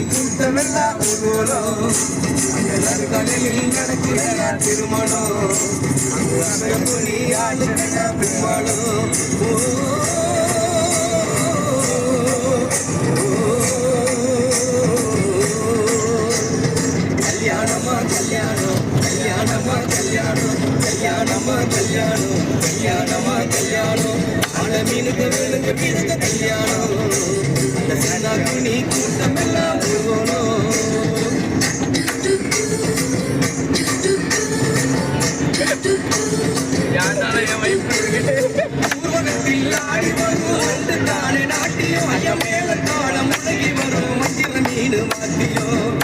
கூட்டமெல்லாம் ஊர்வலம் எல்லாரும் கலையில் நடக்கிற திருமணம் புலி ஆளுகிற பெருமாளும் கல்யாணமா கல்யாணம் கல்யாணமா கல்யாணம் கல்யாணமா கல்யாணம் கல்யாணமா கல்யாணம் அந்த மீனுக்கு வேலுக்கு மீனுக்கு கல்யாணம் அந்த சனா துணி கூட்டமெல்லாம் ஊர்வலம் ஊர்வலத்தில் ஆடி வரும் தானே நாட்டியம் ஐய மேல தாளம் உலகி வரும் மத்திய மீன் மாத்தியம்